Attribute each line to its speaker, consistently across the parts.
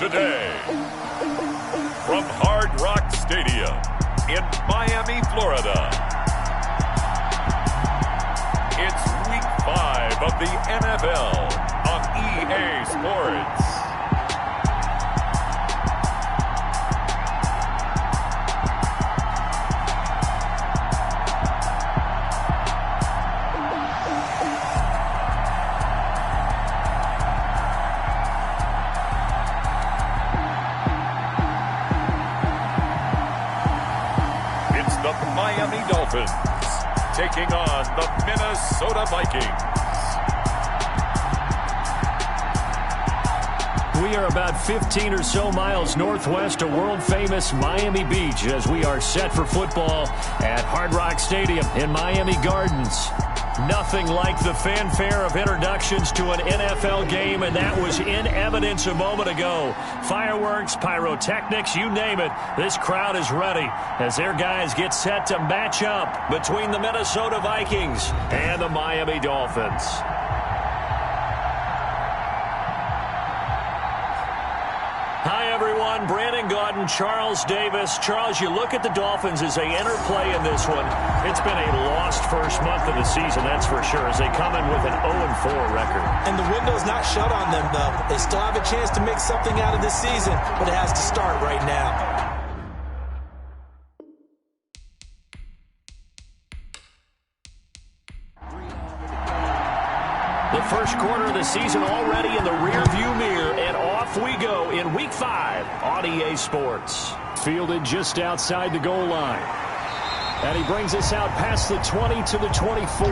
Speaker 1: Today, from Hard Rock Stadium in Miami, Florida, it's Week 5 of the NFL on EA Sports. Miami Dolphins taking on the Minnesota Vikings.
Speaker 2: We are about 15 or so miles northwest of world-famous Miami Beach as we are set for football at Hard Rock Stadium in Miami Gardens. Nothing like the fanfare of introductions to an NFL game, and that was in evidence a moment ago. Fireworks, pyrotechnics, you name it. This crowd is ready as their guys get set to match up between the Minnesota Vikings and the Miami Dolphins. Hi, everyone. Brandon Gaudin, Charles Davis. Charles, you look at the Dolphins as they enter play in this one. It's been a lost first month of the season, that's for sure, as they come in with an 0-4 record.
Speaker 3: And the window's not shut on them, though. They still have a chance to make something out of this season, but it has to start right now.
Speaker 2: The first quarter of the season already in the rearview mirror, and off we go in Week 5 on EA Sports. Fielded just outside the goal line. And he brings us out past the 20 to the 24.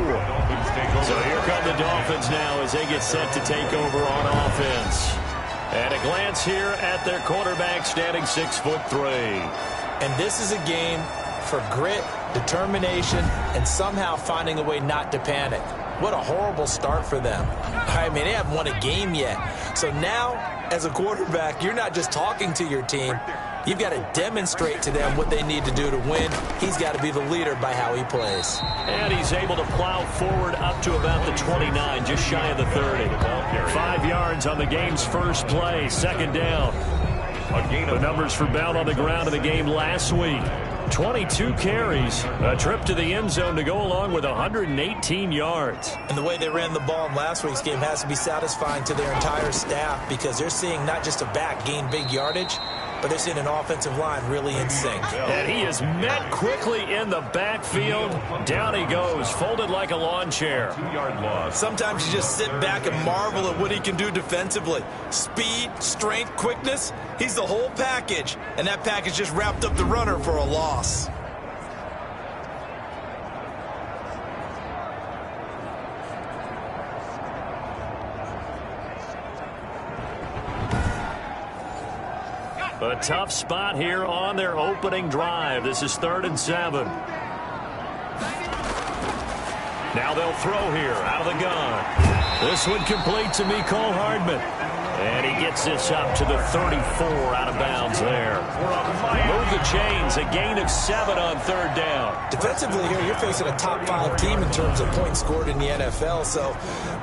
Speaker 2: So here come the Dolphins now as they get set to take over on offense. And a glance here at their quarterback standing 6'3".
Speaker 3: And this is a game for grit, determination, and somehow finding a way not to panic. What a horrible start for them. I mean, they haven't won a game yet. So now, as a quarterback, you're not just talking to your team. You've got to demonstrate to them what they need to do to win. He's got to be the leader by how he plays.
Speaker 2: And he's able to plow forward up to about the 29, just shy of the 30. 5 yards on the game's first play, second down. The numbers for Bell on the ground in the game last week. 22 carries, a trip to the end zone to go along with 118 yards.
Speaker 3: And the way they ran the ball in last week's game has to be satisfying to their entire staff because they're seeing not just a back gain big yardage, but they're seeing an offensive line really in sync.
Speaker 2: And he is met quickly in the backfield. Down he goes, folded like a lawn chair.
Speaker 1: 2-yard loss.
Speaker 3: Sometimes you just sit back and marvel at what he can do defensively. Speed, strength, quickness, he's the whole package. And that package just wrapped up the runner for a loss.
Speaker 2: A tough spot here on their opening drive. This is 3rd and 7. Now they'll throw here out of the gun. This one complete to Mecole Hardman. And he gets this up to the 34 out of bounds there. Move the chains, a gain of 7 on 3rd down.
Speaker 3: Defensively here, you're facing a top 5 team in terms of points scored in the NFL. So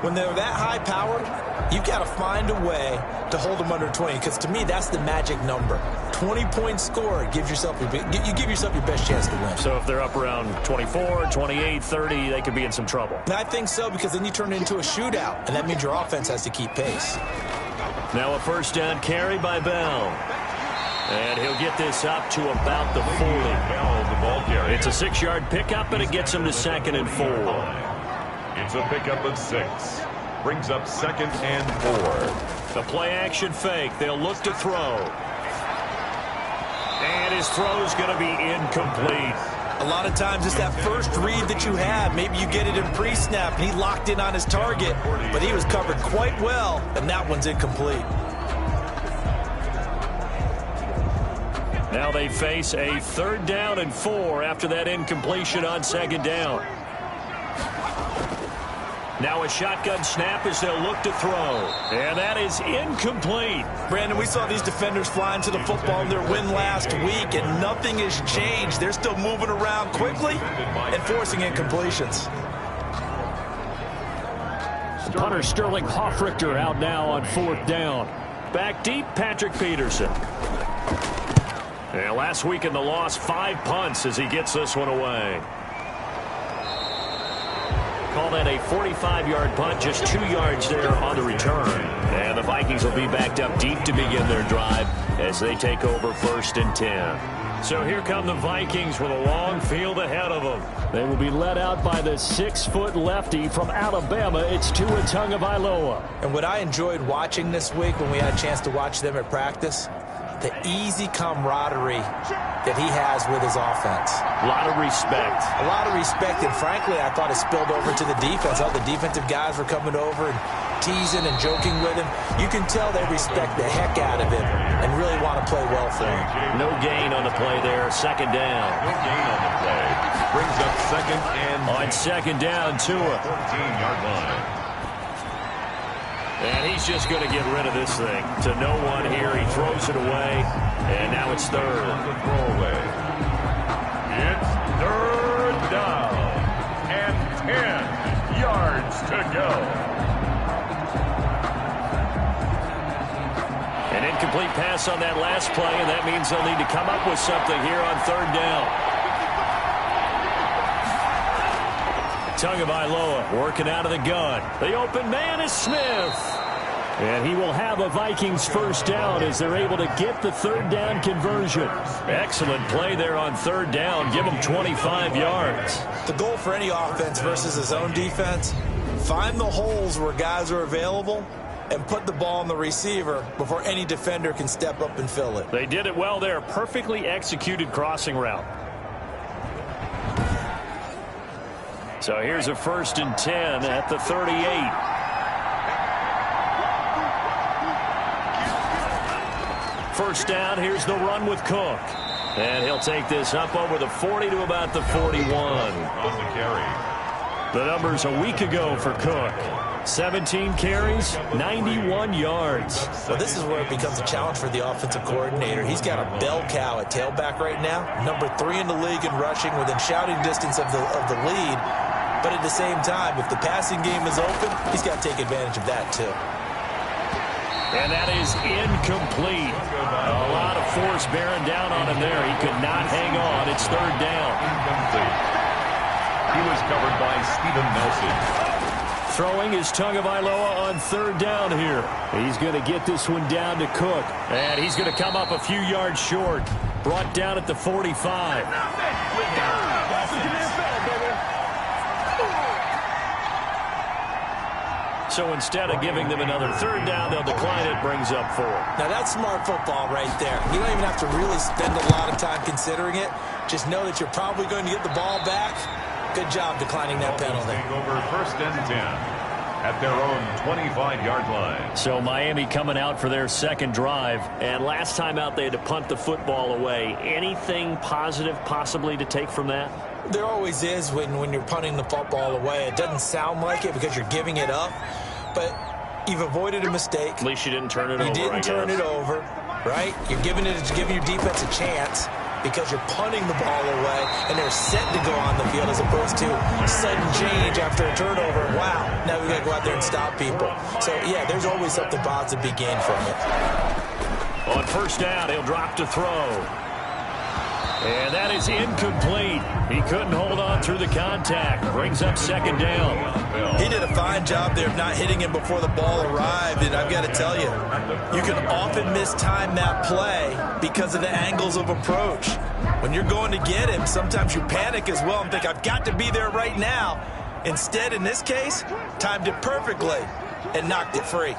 Speaker 3: when they're that high powered, you've got to find a way to hold them under 20. Because to me, that's the magic number. 20 points scored, you give yourself your best chance to win.
Speaker 2: So if they're up around 24, 28, 30, they could be in some trouble.
Speaker 3: And I think so, because then you turn it into a shootout. And that means your offense has to keep pace.
Speaker 2: Now a first down carry by Bell. And he'll get this up to about the 40. It's a 6-yard pickup, and it gets him to 2nd and 4.
Speaker 1: It's a pickup of 6. Brings up 2nd and 4.
Speaker 2: The play-action fake. They'll look to throw. And his throw's going to be incomplete.
Speaker 3: A lot of times it's that first read that you have. Maybe you get it in pre-snap, and he locked in on his target, but he was covered quite well, and that one's incomplete.
Speaker 2: Now they face a 3rd down and 4 after that incompletion on 2nd down. Now a shotgun snap as they'll look to throw. And that is incomplete.
Speaker 3: Brandon, we saw these defenders flying to the football in their win last week, and nothing has changed. They're still moving around quickly and forcing incompletions.
Speaker 2: Punter Sterling Hoffrichter out now on 4th down. Back deep, Patrick Peterson. And last week in the loss, 5 punts as he gets this one away. Call that a 45-yard punt, just 2 yards there on the return. And the Vikings will be backed up deep to begin their drive as they take over 1st and 10. So here come the Vikings with a long field ahead of them. They will be led out by the 6-foot lefty from Alabama. It's Tua Tagovailoa.
Speaker 3: And what I enjoyed watching this week when we had a chance to watch them at practice, the easy camaraderie that he has with his offense.
Speaker 2: A lot of respect.
Speaker 3: A lot of respect, and frankly, I thought it spilled over to the defense. All the defensive guys were coming over and teasing and joking with him. You can tell they respect the heck out of him and really want to play well for him.
Speaker 2: No gain on the play there. 2nd down.
Speaker 1: No gain on the play. Brings up 2nd and...
Speaker 2: On 2nd down, Tua.
Speaker 1: 14-yard line.
Speaker 2: And he's just going to get rid of this thing to no one here. He throws it away, and now it's 3rd.
Speaker 1: The throwaway. It's 3rd down and 10 yards to go.
Speaker 2: An incomplete pass on that last play, and that means they'll need to come up with something here on 3rd down. Tagovailoa working out of the gun. The open man is Smith. And he will have a Vikings 1st down as they're able to get the 3rd down conversion. Excellent play there on 3rd down. Give them 25 yards.
Speaker 3: The goal for any offense versus his own defense, find the holes where guys are available and put the ball on the receiver before any defender can step up and fill it.
Speaker 2: They did it well there. Perfectly executed crossing route. So here's a 1st and 10 at the 38. First down, here's the run with Cook. And he'll take this up over the 40 to about the 41.
Speaker 1: On the carry.
Speaker 2: The numbers a week ago for Cook. 17 carries, 91 yards.
Speaker 3: Well, this is where it becomes a challenge for the offensive coordinator. He's got a bell cow at tailback right now. Number 3 in the league in rushing, within shouting distance of the lead. But at the same time, if the passing game is open, he's got to take advantage of that too.
Speaker 2: And that is incomplete. A lot of force bearing down on him there. He could not hang on. It's 3rd down.
Speaker 1: Incomplete. He was covered by Steven Nelson.
Speaker 2: Throwing is Tagovailoa on 3rd down here. He's going to get this one down to Cook. And he's going to come up a few yards short. Brought down at the 45. So instead of giving them another 3rd down, they'll decline it. Brings up 4.
Speaker 3: Now that's smart football right there. You don't even have to really spend a lot of time considering it. Just know that you're probably going to get the ball back. Good job declining that penalty.
Speaker 1: Over 1st and 10 at their own 25-yard line.
Speaker 2: So Miami coming out for their 2nd drive. And last time out, they had to punt the football away. Anything positive possibly to take from that?
Speaker 3: There always is when you're punting the football away. It doesn't sound like it because you're giving it up. But you've avoided a mistake.
Speaker 2: At least you didn't turn it over.
Speaker 3: You didn't turn it over, right? You're giving your defense a chance because you're punting the ball away, and they're set to go on the field as opposed to sudden change after a turnover. Wow, now we got to go out there and stop people. So, yeah, there's always something positive to be gained from it.
Speaker 2: On 1st down, he'll drop to throw. And that is incomplete. He couldn't hold on through the contact. Brings up 2nd down.
Speaker 3: He did a fine job there of not hitting him before the ball arrived, and I've got to tell you, you can often mistime that play because of the angles of approach. When you're going to get him, sometimes you panic as well and think, I've got to be there right now. Instead, in this case, timed it perfectly and knocked it free.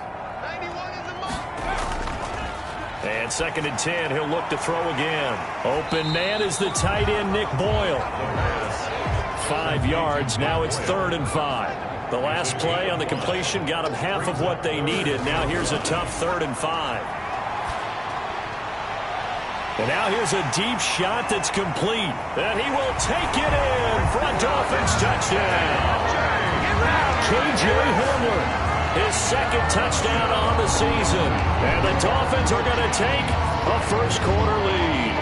Speaker 2: And 2nd and 10, he'll look to throw again. Open man is the tight end, Nick Boyle. 5 yards, now it's 3rd and 5. The last play on the completion got them half of what they needed. Now here's a tough 3rd and 5. And now here's a deep shot that's complete. And he will take it in for a Dolphins touchdown. K.J. Hamler. His 2nd touchdown on the season. And the Dolphins are going to take a 1st quarter lead.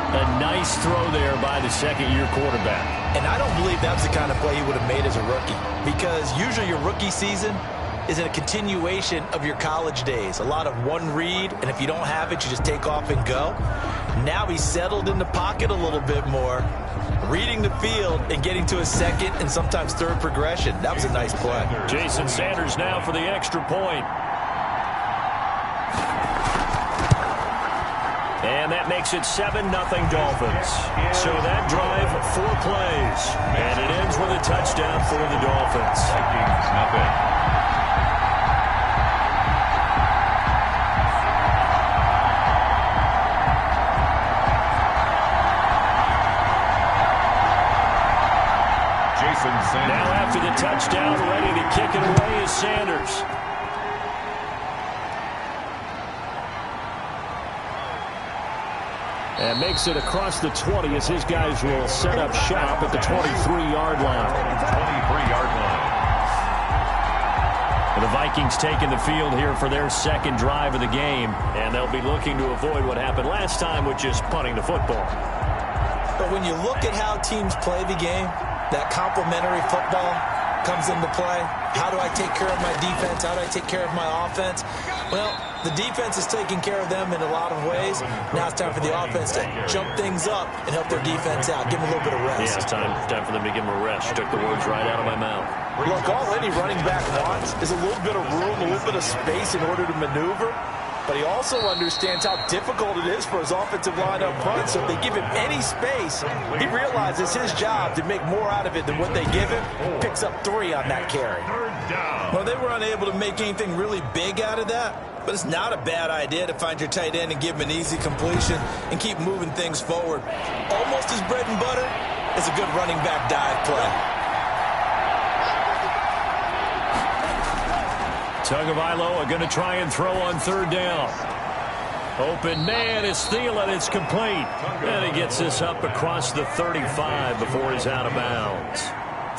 Speaker 2: A nice throw there by the 2nd-year quarterback.
Speaker 3: And I don't believe that's the kind of play he would have made as a rookie. Because usually your rookie season, is a continuation of your college days. A lot of one read, and if you don't have it, you just take off and go. Now he's settled in the pocket a little bit more, reading the field and getting to a second and sometimes third progression. That was a nice play.
Speaker 2: Jason Sanders now for the extra point. And that makes it 7-0 Dolphins. So that drive, 4 plays. And it ends with a touchdown for the Dolphins.
Speaker 1: Vikings, nothing. Jason Sanders.
Speaker 2: Now after the touchdown, ready to kick it away is Sanders. And makes it across the 20 as his guys will set up shop at the 23-yard line.
Speaker 1: 23-yard line.
Speaker 2: The Vikings taking the field here for their second drive of the game, and they'll be looking to avoid what happened last time, which is punting the football.
Speaker 3: But when you look at how teams play the game, that complementary football comes into play. How do I take care of my defense? How do I take care of my offense? Well, the defense is taking care of them in a lot of ways. Now it's time for the offense to jump things up and help their defense out. Give them a little bit of rest.
Speaker 2: Yeah, it's time for them to give them a rest. You took the words right out of my mouth.
Speaker 3: Look, all any running back wants is a little bit of room, a little bit of space in order to maneuver. But he also understands how difficult it is for his offensive line up front. So if they give him any space, he realizes his job to make more out of it than what they give him. Picks up 3 on that carry. Well, they were unable to make anything really big out of that. But it's not a bad idea to find your tight end and give him an easy completion and keep moving things forward. Almost as bread and butter as a good running back dive play.
Speaker 2: Tagovailoa going to try and throw on third down. Open man is Thielen. It's complete. And he gets this up across the 35 before he's out of bounds.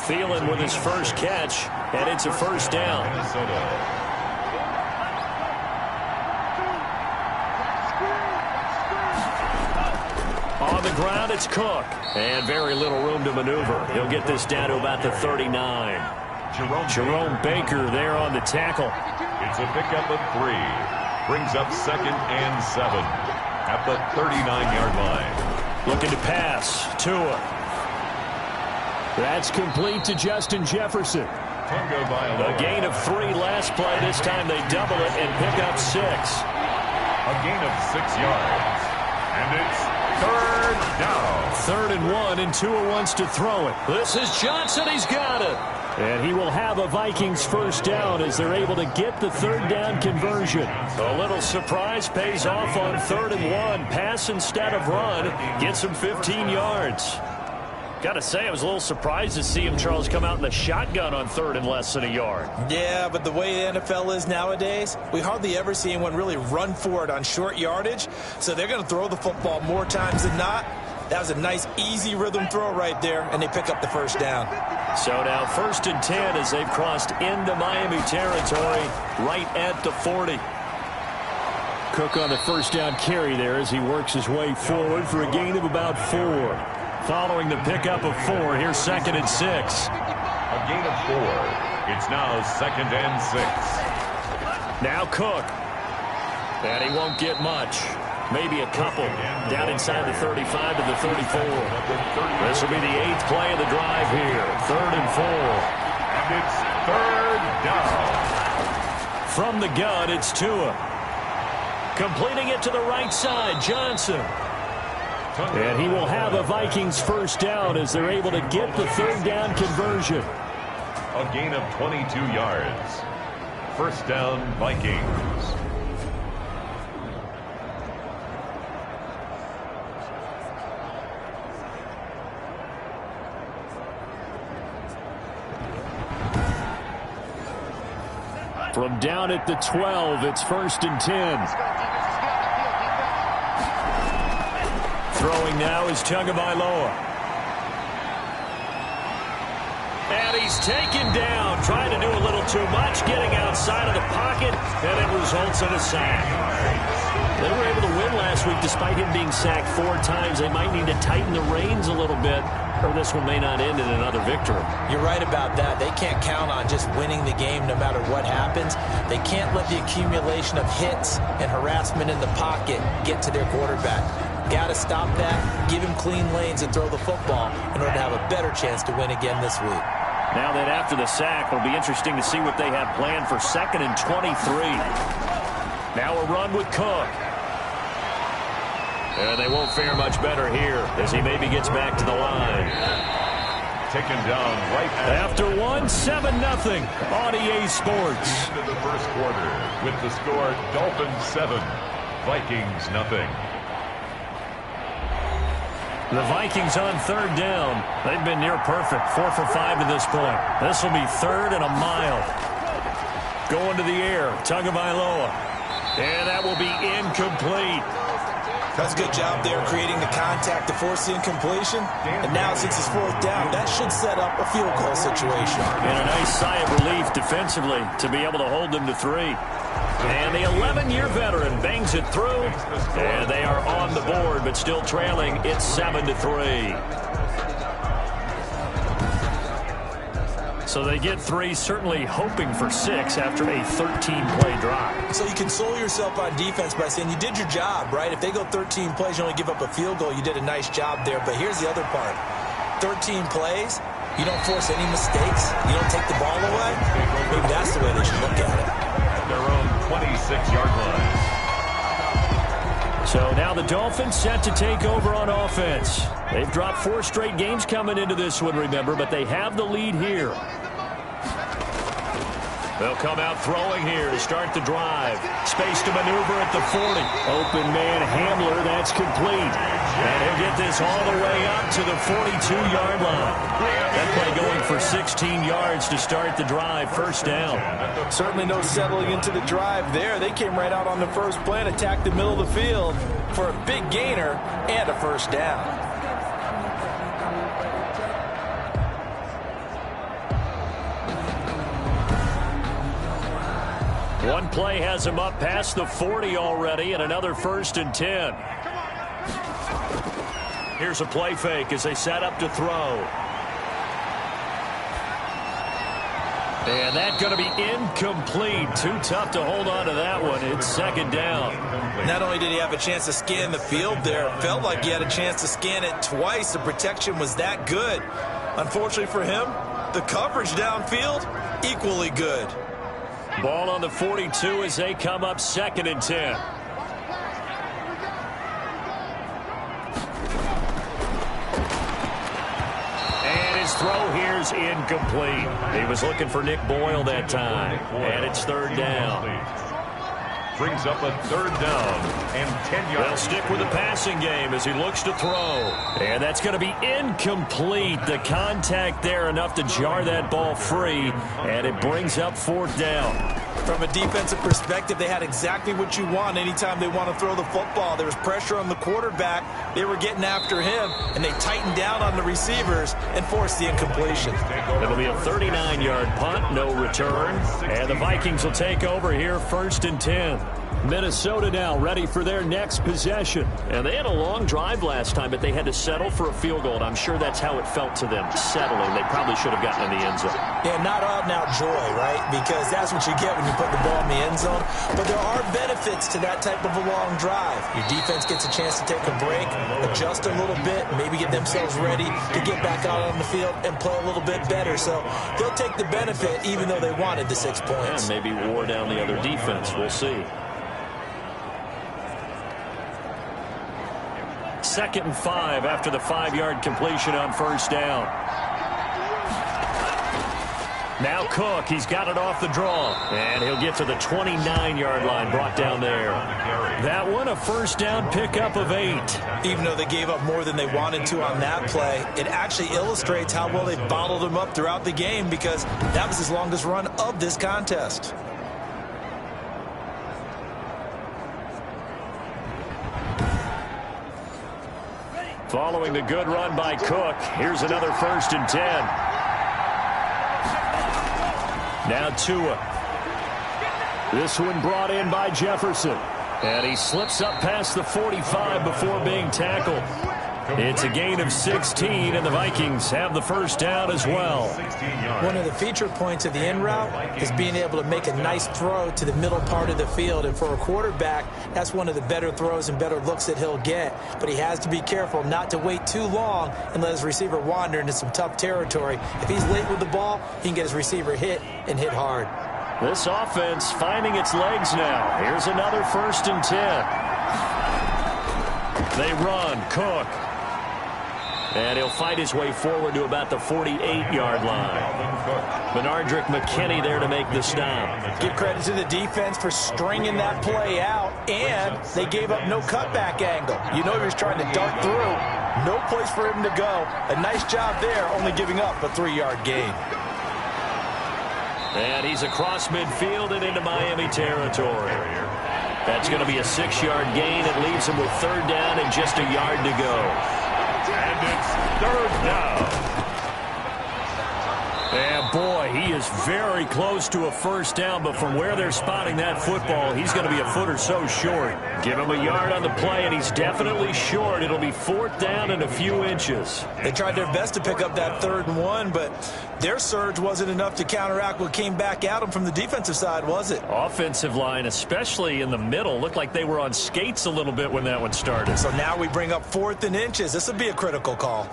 Speaker 2: Thielen with his first catch, and it's a first down. On the ground, it's Cook. And very little room to maneuver. He'll get this down to about the 39. Jerome Baker there on the tackle.
Speaker 1: It's a pickup of 3. Brings up 2nd and 7 at the 39-yard line.
Speaker 2: Looking to pass. Tua. That's complete to Justin Jefferson. A gain of 3 last play. This time they double it and pick up 6.
Speaker 1: A gain of 6 yards. And it's 3rd down.
Speaker 2: 3rd and 1, and Tua wants to throw it. This is Johnson. He's got it. And he will have a Vikings first down as they're able to get the 3rd down conversion. A little surprise pays off on 3rd and 1. Pass instead of run. Gets him 15 yards. Got to say, I was a little surprised to see him, Charles, come out in the shotgun on 3rd and less than a yard.
Speaker 3: Yeah, but the way the NFL is nowadays, we hardly ever see anyone really run for it on short yardage. So they're going to throw the football more times than not. That was a nice, easy rhythm throw right there, and they pick up the first down.
Speaker 2: So now 1st and 10 as they've crossed into Miami territory right at the 40. Cook on the first down carry there as he works his way forward for a gain of about 4. Following the pickup of 4, here's 2nd and 6.
Speaker 1: A gain of 4. It's now 2nd and 6.
Speaker 2: Now Cook. And he won't get much. Maybe a couple. Down inside the 35 to the 34. This will be the 8th play of the drive here. 3rd and 4.
Speaker 1: And it's 3rd down.
Speaker 2: From the gun, it's Tua. Completing it to the right side, Johnson. And he will have a Vikings first down as they're able to get the 3rd down conversion.
Speaker 1: A gain of 22 yards. First down, Vikings.
Speaker 2: From down at the 12, it's 1st and 10. Throwing now is Tagovailoa. And he's taken down, trying to do a little too much, getting outside of the pocket, and it results in a sack. They were able to win last this week, despite him being sacked 4 times, they might need to tighten the reins a little bit, or this one may not end in another victory.
Speaker 3: You're right about that. They can't count on just winning the game no matter what happens. They can't let the accumulation of hits and harassment in the pocket get to their quarterback. Got to stop that, give him clean lanes and throw the football in order to have a better chance to win again this week.
Speaker 2: Now that after the sack, it'll be interesting to see what they have planned for 2nd and 23. Now a run with Cook. And they won't fare much better here as he maybe gets back to the line.
Speaker 1: Taken down right
Speaker 2: after 1, 7-0 on EA Sports.
Speaker 1: Into the first quarter with the score Dolphins 7, Vikings nothing.
Speaker 2: The Vikings on 3rd down. They've been near perfect, 4 for 5 to this point. This will be 3rd and a mile. Going to the air, Tagovailoa. And that will be incomplete.
Speaker 3: That's a good job there creating the contact to force the incompletion. And now since it's 4th down, that should set up a field goal situation.
Speaker 2: And a nice sigh of relief defensively to be able to hold them to 3. And the 11-year veteran bangs it through. And they are on the board, but still trailing. It's 7-3. So they get 3, certainly hoping for 6 after a 13-play drive.
Speaker 3: So you console yourself on defense by saying you did your job, right? If they go 13 plays, you only give up a field goal, you did a nice job there. But here's the other part. 13 plays, you don't force any mistakes, you don't take the ball away. Maybe that's the way they should look at it.
Speaker 1: Their own 26-yard line.
Speaker 2: So now the Dolphins set to take over on offense. They've dropped 4 straight games coming into this one, remember, but they have the lead here. They'll come out throwing here to start the drive. Space to maneuver at the 40. Open man Hamler, that's complete. And he'll get this all the way up to the 42-yard line. That play going for 16 yards to start the drive, 1st down.
Speaker 3: Certainly no settling into the drive there. They came right out on the first play and attacked the middle of the field for a big gainer and a 1st down.
Speaker 2: One play has him up past the 40 already, and another 1st and 10. Here's a play fake as they set up to throw. And that's going to be incomplete. Too tough to hold on to that one. It's 2nd down.
Speaker 3: Not only did he have a chance to scan the field there, it felt like he had a chance to scan it twice. The protection was that good. Unfortunately for him, the coverage downfield, equally good.
Speaker 2: Ball on the 42 as they come up 2nd and 10. And his throw here's incomplete. He was looking for Nick Boyle that time. And it's 3rd down.
Speaker 1: Brings up a 3rd down and 10 yards.
Speaker 2: They'll stick with the passing game as he looks to throw. And that's going to be incomplete. The contact there enough to jar that ball free. And it brings up 4th down.
Speaker 3: From a defensive perspective, they had exactly what you want anytime they want to throw the football. There was pressure on the quarterback. They were getting after him, and they tightened down on the receivers and forced the incompletion.
Speaker 2: It'll be a 39-yard punt, no return. And the Vikings will take over here 1st and 10. Minnesota now ready for their next possession. And they had a long drive last time, but they had to settle for a field goal. And I'm sure that's how it felt to them, settling. They probably should have gotten in the end zone.
Speaker 3: Yeah, not out-and-out joy, right? Because that's what you get when you put the ball in the end zone. But there are benefits to that type of a long drive. Your defense gets a chance to take a break, adjust a little bit, maybe get themselves ready to get back out on the field and play a little bit better. So they'll take the benefit even though they wanted the 6 points.
Speaker 2: And maybe wore down the other defense. We'll see. 2nd and 5 after the 5-yard completion on 1st down. Now Cook, he's got it off the draw. And he'll get to the 29-yard line, brought down there. That one, a 1st down pickup of 8.
Speaker 3: Even though they gave up more than they wanted to on that play, it actually illustrates how well they bottled him up throughout the game because that was his longest run of this contest.
Speaker 2: Following the good run by Cook, here's another 1st and 10. Now Tua. This one brought in by Jefferson. And he slips up past the 45 before being tackled. It's a gain of 16, and the Vikings have the first down as well.
Speaker 3: One of the feature points of the in route is being able to make a nice throw to the middle part of the field. And for a quarterback, that's one of the better throws and better looks that he'll get. But he has to be careful not to wait too long and let his receiver wander into some tough territory. If he's late with the ball, he can get his receiver hit and hit hard.
Speaker 2: This offense finding its legs now. Here's another 1st and 10. They run. Cook. And he'll fight his way forward to about the 48-yard line. Benardrick McKinney there to make the stop.
Speaker 3: Give credit to the defense for stringing that play out, and they gave up no cutback angle. You know he was trying to dart through. No place for him to go. A nice job there, only giving up a 3-yard gain.
Speaker 2: And he's across midfield and into Miami territory. That's going to be a 6-yard gain. It leaves him with 3rd down and just a yard to go.
Speaker 1: And it's 3rd down.
Speaker 2: And boy, he is very close to a 1st down, but from where they're spotting that football, he's going to be a foot or so short. Give him a yard on the play, and he's definitely short. It'll be 4th down and a few inches.
Speaker 3: They tried their best to pick up that 3rd and 1, but their surge wasn't enough to counteract what came back at them from the defensive side, was it?
Speaker 2: Offensive line, especially in the middle, looked like they were on skates a little bit when that one started.
Speaker 3: So now we bring up 4th and inches. This will be a critical call.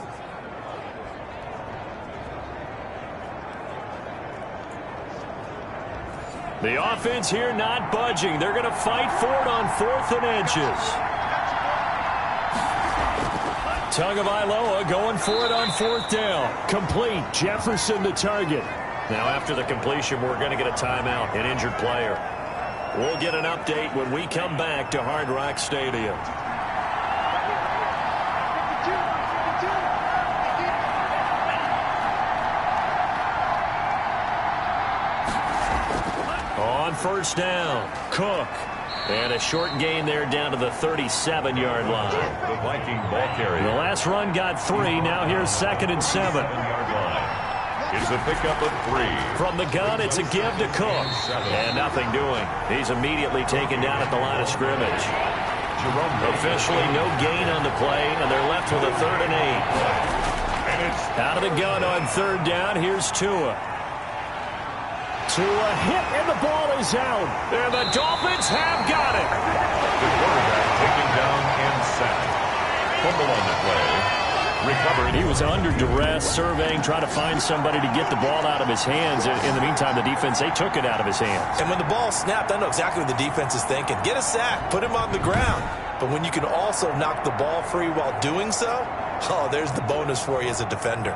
Speaker 2: The offense here not budging. They're going to fight for it on 4th and inches. Tagovailoa going for it on 4th down. Complete. Jefferson to target. Now after the completion, we're going to get a timeout, an injured player. We'll get an update when we come back to Hard Rock Stadium. On 1st down, Cook. And a short gain there down to the 37-yard line.
Speaker 1: The Viking ball carrier.
Speaker 2: The last run got 3. Now here's 2nd and 7.
Speaker 1: 7-yard line. It's a pickup of 3.
Speaker 2: From the gun, it's a give to Cook. And nothing doing. He's immediately taken down at the line of scrimmage. Officially no gain on the play, and they're left with a 3rd and 8.
Speaker 1: And it's
Speaker 2: out of the gun on 3rd down. Here's Tua. Tua hit, and the ball is out. And the Dolphins have got it.
Speaker 1: The quarterback taken down and sacked. Fumble on the play. Recovered.
Speaker 2: He was under duress, surveying, trying to find somebody to get the ball out of his hands. In the meantime, the defense, they took it out of his hands.
Speaker 3: And when the ball snapped, I know exactly what the defense is thinking. Get a sack, put him on the ground. But when you can also knock the ball free while doing so, oh, there's the bonus for you as a defender.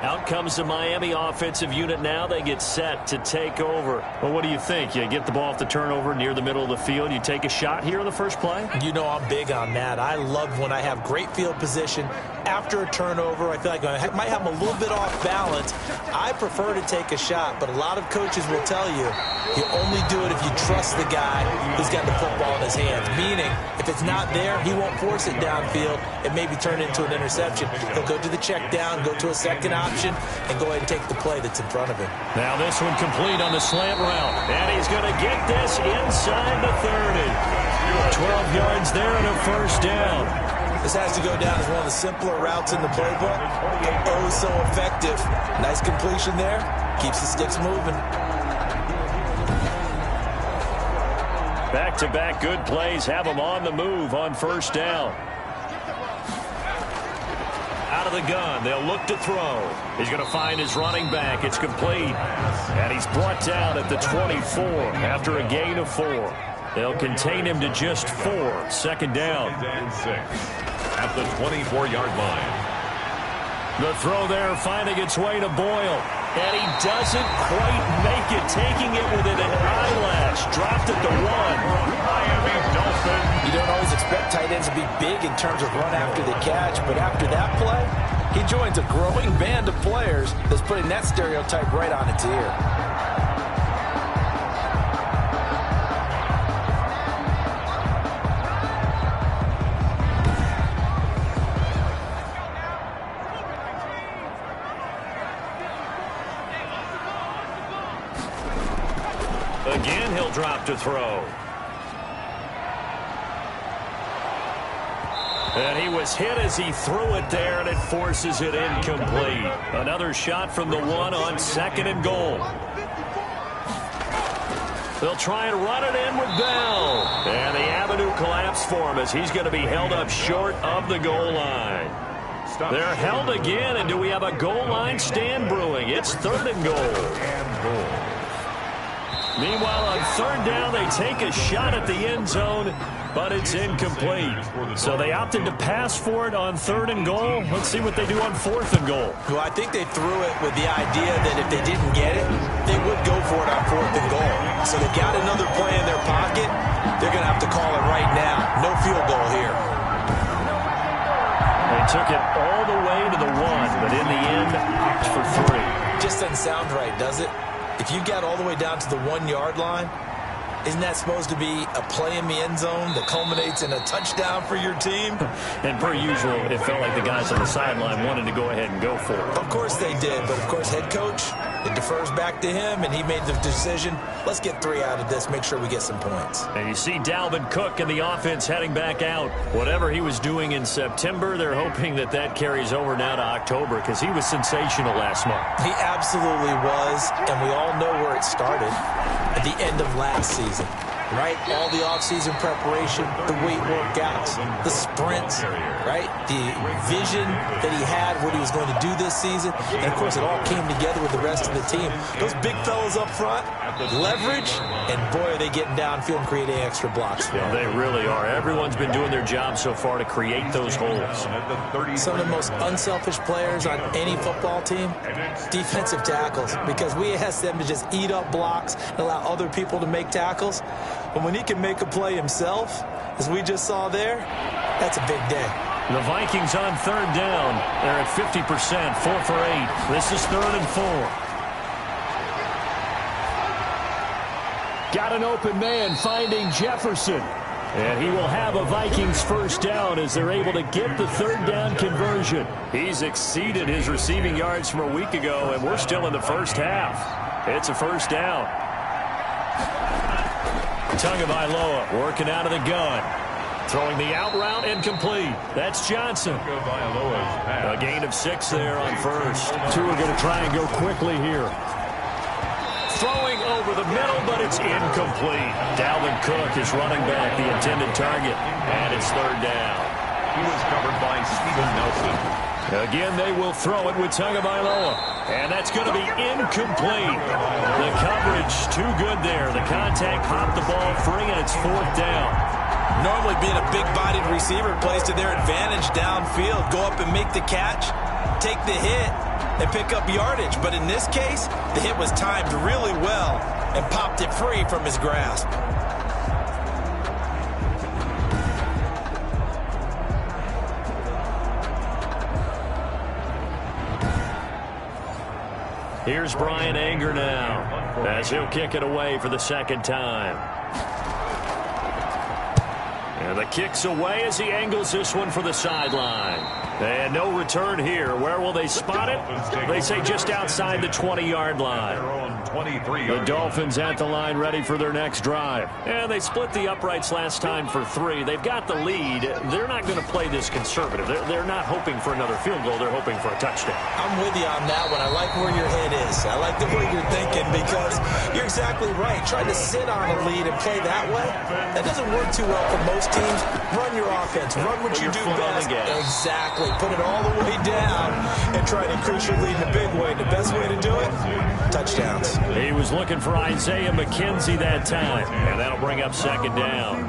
Speaker 2: Out comes the Miami offensive unit now. They get set to take over. Well, what do you think? You get the ball off the turnover near the middle of the field. You take a shot here in the first play?
Speaker 3: You know I'm big on that. I love when I have great field position. After a turnover, I feel like I might have them a little bit off balance. I prefer to take a shot, but a lot of coaches will tell you only do it if you trust the guy who's got the football in his hands. Meaning, if it's not there, he won't force it downfield and maybe turn it into an interception. He'll go to the check down, go to a second option, and go ahead and take the play that's in front of him.
Speaker 2: Now this one complete on the slant route. And he's going to get this inside the 30. 12 yards there and a 1st down.
Speaker 3: This has to go down as one of the simpler routes in the playbook. Oh, so effective. Nice completion there. Keeps the sticks moving.
Speaker 2: Back-to-back good plays have him on the move on 1st down. Out of the gun, they'll look to throw. He's going to find his running back. It's complete. And he's brought down at the 24 after a gain of 4. They'll contain him to just 4. 2nd down.
Speaker 1: 6 at the 24-yard line.
Speaker 2: The throw there finding its way to Boyle. And he doesn't quite make it, taking it within an eyelash. Dropped at the 1.
Speaker 1: Miami Dolphins.
Speaker 3: You don't always expect tight ends to be big in terms of run after the catch, but after that play, he joins a growing band of players that's putting that stereotype right on its ear.
Speaker 2: Again, he'll drop to throw. And he was hit as he threw it there, and it forces it incomplete. Another shot from the one on 2nd and goal. They'll try and run it in with Bell. And the avenue collapsed for him as he's going to be held up short of the goal line. They're held again, and do we have a goal line stand brewing? It's 3rd and goal. Meanwhile, on 3rd down, they take a shot at the end zone, but it's incomplete. So they opted to pass for it on 3rd and goal. Let's see what they do on 4th and goal.
Speaker 3: Well, I think they threw it with the idea that if they didn't get it, they would go for it on 4th and goal. So they got another play in their pocket. They're going to have to call it right now. No field goal here.
Speaker 2: They took it all the way to the 1, but in the end, opts for 3.
Speaker 3: Just doesn't sound right, does it? If you got all the way down to the 1-yard line, isn't that supposed to be a play in the end zone that culminates in a touchdown for your team?
Speaker 2: And per usual, it felt like the guys on the sideline wanted to go ahead and go for it.
Speaker 3: Of course they did, but of course head coach, it defers back to him, and he made the decision, let's get 3 out of this, make sure we get some points.
Speaker 2: And you see Dalvin Cook and the offense heading back out. Whatever he was doing in September, they're hoping that that carries over now to October because he was sensational last month.
Speaker 3: He absolutely was, and we all know where it started at the end of last season. Right? All the offseason preparation, the weight workouts, the sprints, right? The vision that he had, what he was going to do this season. And, of course, it all came together with the rest of the team. Those big fellas up front, leverage, and, boy, are they getting downfield and creating extra blocks.
Speaker 2: Yeah, they really are. Everyone's been doing their job so far to create those holes.
Speaker 3: Some of the most unselfish players on any football team, defensive tackles, because we ask them to just eat up blocks and allow other people to make tackles. But when he can make a play himself, as we just saw there, that's a big day.
Speaker 2: The Vikings on 3rd down. They're at 50%, 4 for 8. This is 3rd and 4. Got an open man finding Jefferson. And he will have a Vikings 1st down as they're able to get the 3rd down conversion. He's exceeded his receiving yards from a week ago, and we're still in the 1st half. It's a 1st down. Tagovailoa working out of the gun. Throwing the out route incomplete. That's Johnson. A gain of 6 there on 1st. 2 are going to try and go quickly here. Throwing over the middle, but it's incomplete. Dalvin Cook is running back the intended target. And it's 3rd down.
Speaker 1: He was covered by Steven Nelson.
Speaker 2: Again, they will throw it with Tagovailoa. And that's going to be incomplete. The coverage too good there. The contact popped the ball free, and it's 4th down.
Speaker 3: Normally being a big-bodied receiver plays to their advantage downfield. Go up and make the catch, take the hit, and pick up yardage. But in this case, the hit was timed really well and popped it free from his grasp.
Speaker 2: Here's Brian Anger now as he'll kick it away for the 2nd time. And the kick's away as he angles this one for the sideline. And no return here. Where will they spot it? They say just outside the 20-yard line. The Dolphins at the line ready for their next drive. And they split the uprights last time for 3. They've got the lead. They're not going to play this conservative. They're not hoping for another field goal. They're hoping for a touchdown.
Speaker 3: I'm with you on that one. I like where your head is. I like the way you're thinking because you're exactly right. Trying to sit on a lead and play that way, that doesn't work too well for most teams. Run your offense. Run what you do best. Exactly. Put it all the way down and try to increase your lead in a big way. The best way to do it, touchdowns.
Speaker 2: He was looking for Isaiah McKenzie that time, and that'll bring up 2nd down.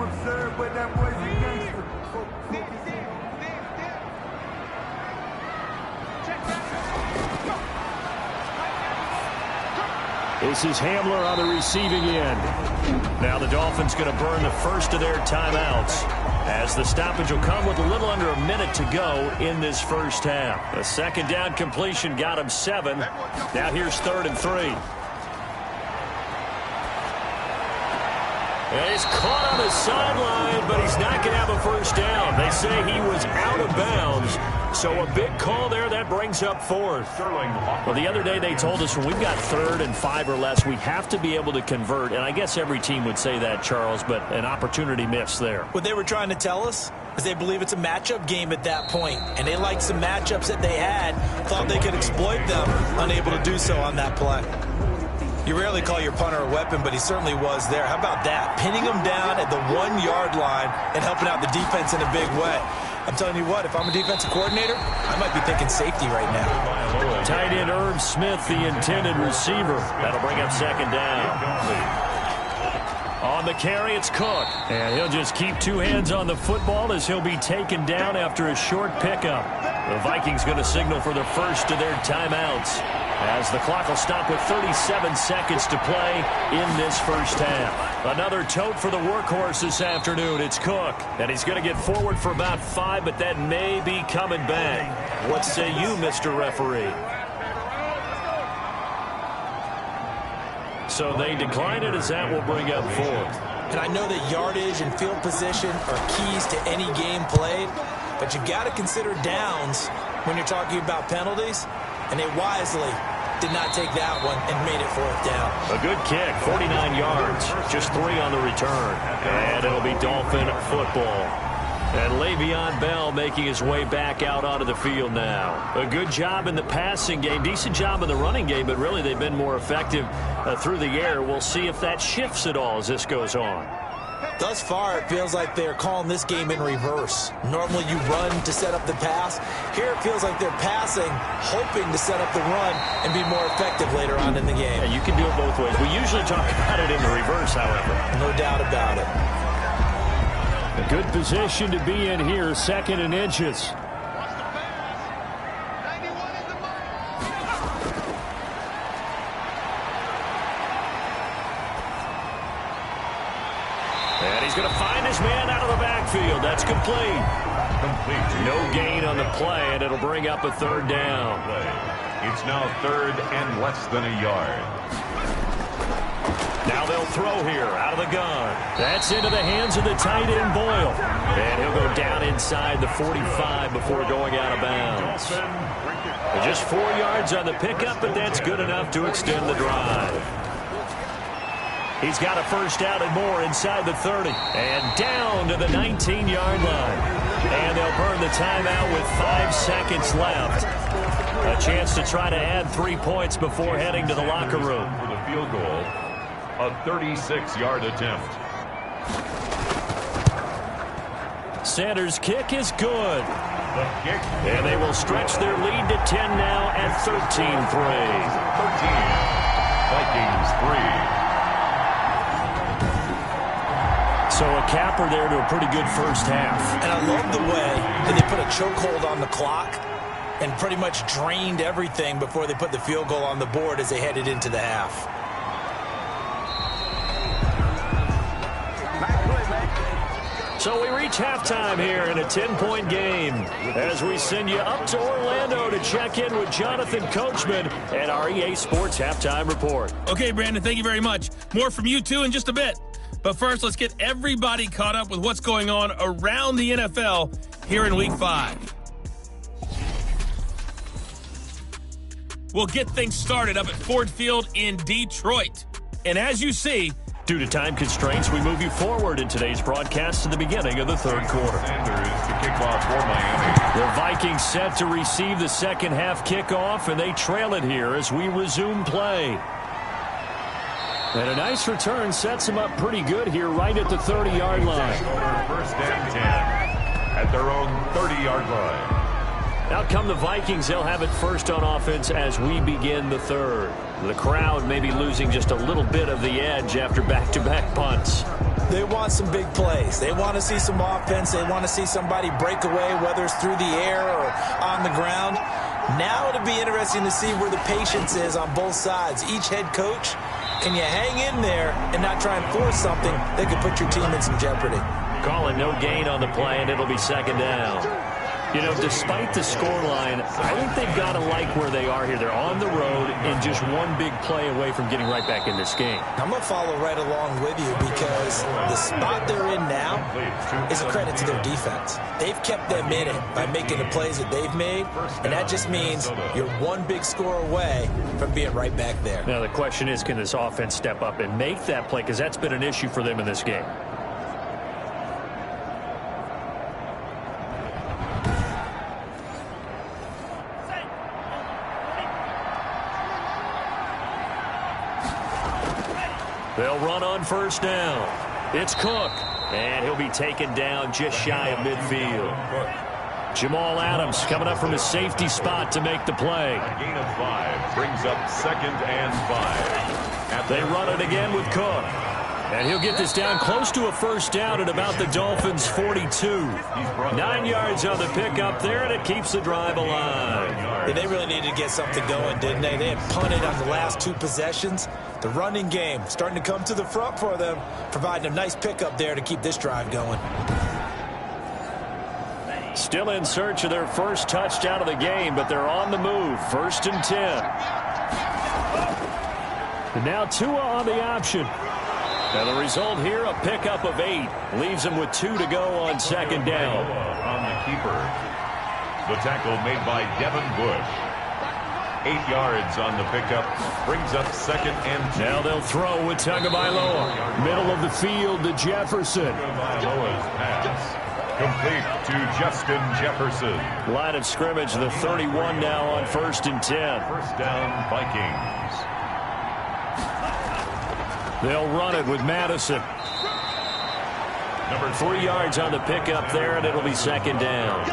Speaker 2: This is Hamler on the receiving end. Now the Dolphins going to burn the first of their timeouts as the stoppage will come with a little under a minute to go in this 1st half. The 2nd down completion got him 7. Now here's 3rd and 3. And he's caught on the sideline, but he's not going to have a 1st down. They say he was out of bounds. So a big call there. That brings up 4th. Well, the other day they told us when we've got 3rd and 5 or less, we have to be able to convert. And I guess every team would say that, Charles, but an opportunity missed there.
Speaker 3: What they were trying to tell us, As they believe it's a matchup game at that point, and they like some matchups that they had, thought they could exploit them, unable to do so on that play. You rarely call your punter a weapon, but he certainly was there. How about that? Pinning him down at the 1-yard line and helping out the defense in a big way. I'm telling you what, if I'm a defensive coordinator, I might be thinking safety right now.
Speaker 2: Tight end Irv Smith, the intended receiver. That'll bring up second down. On the carry, it's Cook. And he'll just keep two hands on the football as he'll be taken down after a short pickup. The Vikings going to signal for the first of their timeouts, as the clock will stop with 37 seconds to play in this first half. Another tote for the workhorse this afternoon. It's Cook. And he's going to get forward for about 5, but that may be coming back. What say you, Mr. Referee? So they decline it, as that will bring up 4th.
Speaker 3: And I know that yardage and field position are keys to any game played, but you got to consider downs when you're talking about penalties, and they wisely did not take that one and made it 4th down.
Speaker 2: A good kick, 49 yards, just 3 on the return, and it'll be Dolphin football. And Le'Veon Bell making his way back out onto the field now. A good job in the passing game, decent job in the running game, but really they've been more effective through the air. We'll see if that shifts at all as this goes on.
Speaker 3: Thus far, it feels like they're calling this game in reverse. Normally you run to set up the pass. Here it feels like they're passing, hoping to set up the run and be more effective later on in the game.
Speaker 2: Yeah, you can do it both ways. We usually talk about it in the reverse, however.
Speaker 3: No doubt about it.
Speaker 2: A good position to be in here, 2nd and inches. And he's going to find his man out of the backfield. That's complete. No gain on the play, and it'll bring up a 3rd down.
Speaker 1: It's now 3rd and less than a yard.
Speaker 2: Now they'll throw here out of the gun. That's into the hands of the tight end, Boyle. And he'll go down inside the 45 before going out of bounds. Just 4 yards on the pickup, but that's good enough to extend the drive. He's got a first down and more inside the 30. And down to the 19-yard line. And they'll burn the timeout with 5 seconds left. A chance to try to add 3 points before heading to the locker room.
Speaker 1: For the field goal. A 36-yard attempt.
Speaker 2: Sanders' kick is good.
Speaker 1: The kick.
Speaker 2: And they will stretch their lead to 10 now at 13-3.
Speaker 1: 13. Vikings 3.
Speaker 2: So a capper there to a pretty good first half.
Speaker 3: And I love the way that they put a chokehold on the clock and pretty much drained everything before they put the field goal on the board as they headed into the half.
Speaker 2: So we reach halftime here in a 10-point game as we send you up to Orlando to check in with Jonathan Coachman and our EA Sports Halftime Report.
Speaker 4: Okay, Brandon, thank you very much. More from you, too, in just a bit. But first, let's get everybody caught up with what's going on around the NFL here in Week 5. We'll get things started up at Ford Field in Detroit. And as you see,
Speaker 2: due to time constraints, we move you forward in today's broadcast to the beginning of the 3rd quarter.
Speaker 1: Sanders to kick off for Miami.
Speaker 2: The Vikings set to receive the second half kickoff, and they trail it here as we resume play. And a nice return sets them up pretty good here right at the 30-yard line.
Speaker 1: First and 10 at their own 30-yard line.
Speaker 2: Out come the Vikings. They'll have it first on offense as we begin the 3rd. The crowd may be losing just a little bit of the edge after back-to-back punts.
Speaker 3: They want some big plays. They want to see some offense. They want to see somebody break away, whether it's through the air or on the ground. Now it'll be interesting to see where the patience is on both sides. Each head coach, can you hang in there and not try and force something that could put your team in some jeopardy?
Speaker 2: Calling no gain on the play, and it'll be second down. You know, despite the scoreline, I think they've got to like where they are here. They're on the road and just one big play away from getting right back in this game.
Speaker 3: I'm going to follow right along with you because the spot they're in now is a credit to their defense. They've kept them in it by making the plays that they've made, and that just means you're one big score away from being right back there.
Speaker 2: Now, the question is, can this offense step up and make that play? Because that's been an issue for them in this game. They'll run on first down. It's Cook, and he'll be taken down just shy of midfield. Jamal Adams coming up from his safety spot to make the play.
Speaker 1: A gain of 5 brings up 2nd and 5.
Speaker 2: They run it again with Cook. And he'll get this down close to a first down at about the Dolphins' 42. 9 yards on the pickup there, and it keeps the drive alive.
Speaker 3: Yeah, they really needed to get something going, didn't they? They had punted on the last 2 possessions. The running game starting to come to the front for them, providing a nice pickup there to keep this drive going.
Speaker 2: Still in search of their first touchdown of the game, but they're on the move. 1st and 10. And now Tua on the option. And the result here, a pickup of 8. Leaves them with 2 to go on 2nd down.
Speaker 1: On the keeper. The tackle made by Devin Bush. 8 yards on the pickup. Brings up 2nd and 2.
Speaker 2: Now they'll throw with Tagovailoa. Middle of the field to Jefferson.
Speaker 1: Tagovailoa's pass. Complete to Justin Jefferson.
Speaker 2: Line of scrimmage, the 31 now on 1st and 10.
Speaker 1: First down, Vikings.
Speaker 2: They'll run it with Madison. 3 yards on the pickup there, and it'll be 2nd down.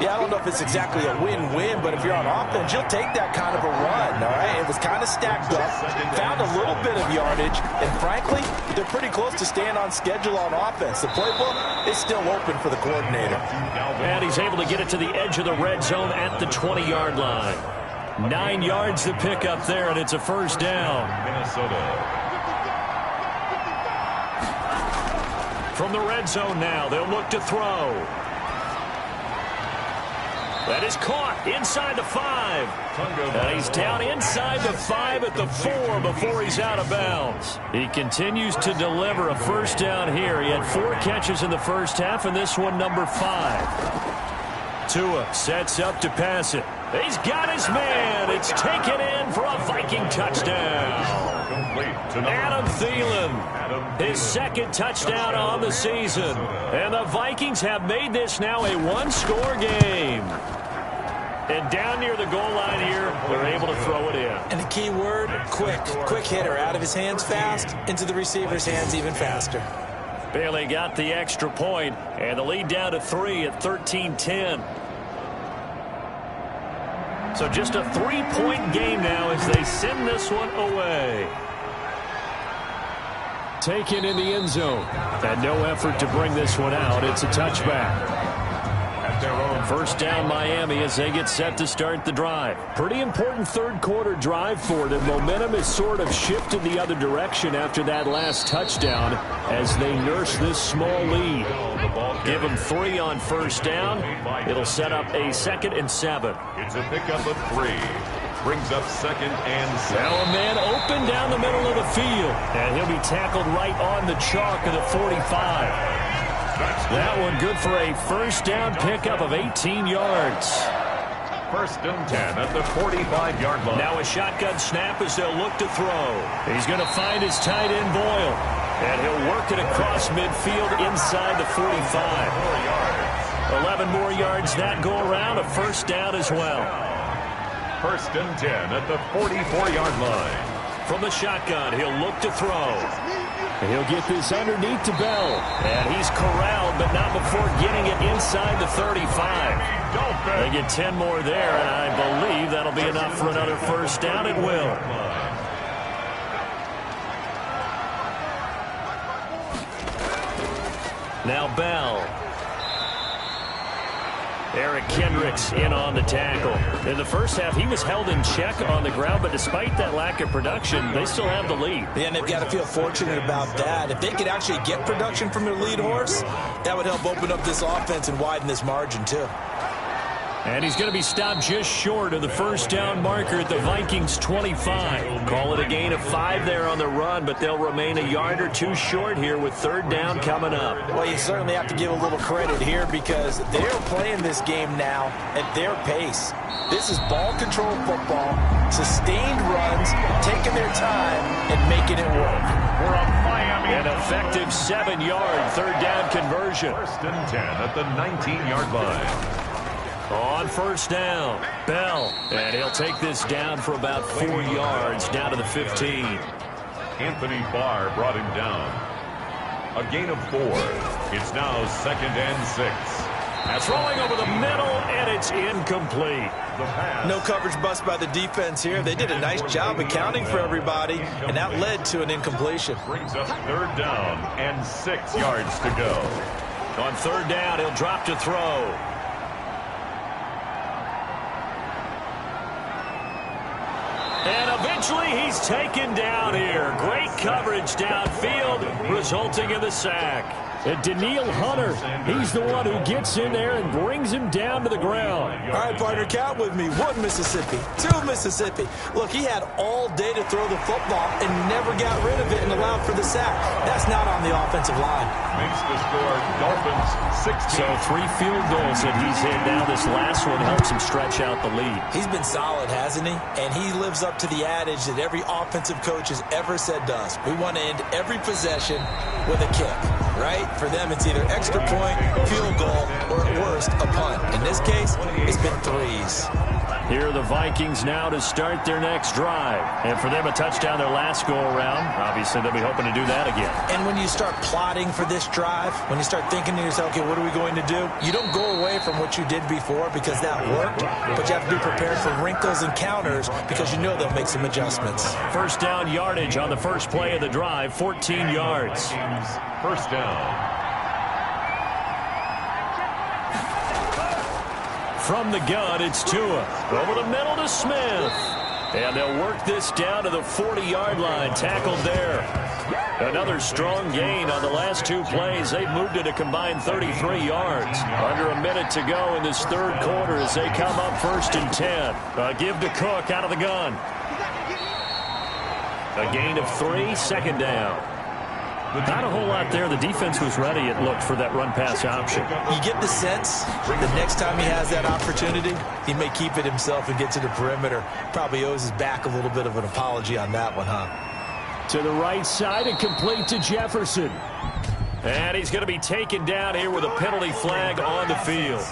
Speaker 3: Yeah, I don't know if it's exactly a win-win, but if you're on offense, you'll take that kind of a run, all right? It was kind of stacked up, found a little bit of yardage, and frankly, they're pretty close to staying on schedule on offense. The playbook is still open for the coordinator.
Speaker 2: And he's able to get it to the edge of the red zone at the 20-yard line. 9 yards to pick up there, and it's a first down.
Speaker 1: Minnesota.
Speaker 2: From the red zone now, they'll look to throw. That is caught inside the 5. And he's down inside the 5 at the 4 before he's out of bounds. He continues to deliver a first down here. He had 4 catches in the first half, and this one number 5. Tua sets up to pass it. He's got his man. It's taken in for a Viking touchdown. Adam Thielen, his 2nd touchdown on the season. And the Vikings have made this now a one-score game. And down near the goal line here, they're able to throw it in.
Speaker 3: And the key word, quick. Quick hitter. Out of his hands fast, into the receiver's hands even faster.
Speaker 2: Bailey got the extra point, and the lead down to 3 at 13-10. So just a 3-point game now as they send this one away. Taken in the end zone. And no effort to bring this one out. It's a touchback. At their own first down, Miami, as they get set to start the drive. Pretty important third-quarter drive for them. Momentum has sort of shifted the other direction after that last touchdown as they nurse this small lead. Give them 3 on first down. It'll set up a 2nd and 7.
Speaker 1: It's a pickup of 3. Brings up 2nd and 7.
Speaker 2: Now a man open down the middle of the field. And he'll be tackled right on the chalk of the 45. That one good for a first down pickup of 18 yards.
Speaker 1: 1st and 10 at the 45-yard line.
Speaker 2: Now a shotgun snap as they'll look to throw. He's going to find his tight end Boyle. And he'll work it across midfield inside the 45. 11 more yards that go around. A first down as well.
Speaker 1: 1st and 10 at the 44-yard line.
Speaker 2: From the shotgun, he'll look to throw. He'll get this underneath to Bell. And he's corralled, but not before getting it inside the 35. They get 10 more there, and I believe that'll be enough for another first down. It will. Now Bell. Eric Kendricks in on the tackle. In the first half, he was held in check on the ground, but despite that lack of production, they still have the lead.
Speaker 3: Yeah, and they've got to feel fortunate about that. If they could actually get production from their lead horse, that would help open up this offense and widen this margin, too.
Speaker 2: And he's going to be stopped just short of the first down marker at the Vikings' 25. Call it a gain of 5 there on the run, but they'll remain a yard or 2 short here with 3rd down coming up.
Speaker 3: Well, you certainly have to give a little credit here because they're playing this game now at their pace. This is ball control football, sustained runs, taking their time and making it work.
Speaker 1: For a Miami.
Speaker 2: An effective 7-yard 3rd down conversion.
Speaker 1: 1st and 10 at the 19-yard line.
Speaker 2: On first down, Bell. And he'll take this down for about 4 yards, down to the 15.
Speaker 1: Anthony Barr brought him down. A gain of 4. It's now 2nd and 6.
Speaker 2: Throwing over the middle, and it's incomplete.
Speaker 3: No coverage bust by the defense here. They did a nice job accounting for everybody, and that led to an incompletion.
Speaker 1: Brings up 3rd down and 6 yards to go.
Speaker 2: On 3rd down, he'll drop to throw. And eventually he's taken down here. Great coverage downfield, resulting in the sack. And Daniil Hunter, he's the one who gets in there and brings him down to the ground.
Speaker 3: All right, partner, count with me. 1 Mississippi, 2 Mississippi. Look, he had all day to throw the football and never got rid of it and allowed for the sack. That's not on the offensive line.
Speaker 1: Makes the score Dolphins 16.
Speaker 2: So 3 field goals that he's hit now. This last one helps him stretch out the lead.
Speaker 3: He's been solid, hasn't he? And he lives up to the adage that every offensive coach has ever said to us. We want to end every possession with a kick, right? For them, it's either extra point, field goal, or at worst, a punt. In this case, it's been 3s.
Speaker 2: Here are the Vikings now to start their next drive. And for them, a touchdown their last go-around. Obviously, they'll be hoping to do that again.
Speaker 3: And when you start plotting for this drive, when you start thinking to yourself, okay, what are we going to do? You don't go away from what you did before because that worked, but you have to be prepared for wrinkles and counters because you know they'll make some adjustments.
Speaker 2: 1st down yardage on the first play of the drive, 14 yards.
Speaker 1: 1st down.
Speaker 2: From the gun, it's Tua. Over the middle to Smith. And they'll work this down to the 40-yard line. Tackled there. Another strong gain on the last 2 plays. They've moved it a combined 33 yards. Under a minute to go in this 3rd quarter as they come up 1st and 10. Give to Cook out of the gun. A gain of 3, 2nd down. Not a whole lot there. The defense was ready, it looked, for that run-pass option.
Speaker 3: You get the sense that next time he has that opportunity, he may keep it himself and get to the perimeter. Probably owes his back a little bit of an apology on that one, huh?
Speaker 2: To the right side and complete to Jefferson. And he's going to be taken down here with a penalty flag on the field.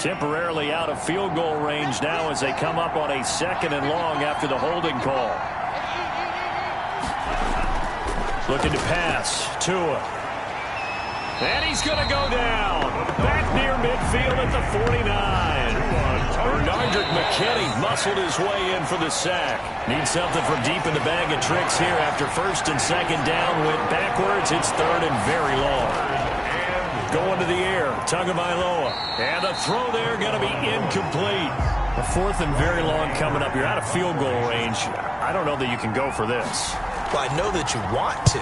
Speaker 2: Temporarily out of field goal range now as they come up on a 2nd and long after the holding call. Looking to pass. Tua. And he's going to go down. Back near midfield at the 49. Bernardrick McKinney muscled his way in for the sack. Needs something from deep in the bag of tricks here after 1st and 2nd down. Went backwards. It's 3rd and very long. Going to the air, Tagovailoa. And the throw there going to be incomplete. A 4th and very long coming up. You're out of field goal range. I don't know that you can go for this.
Speaker 3: Well, I know that you want to,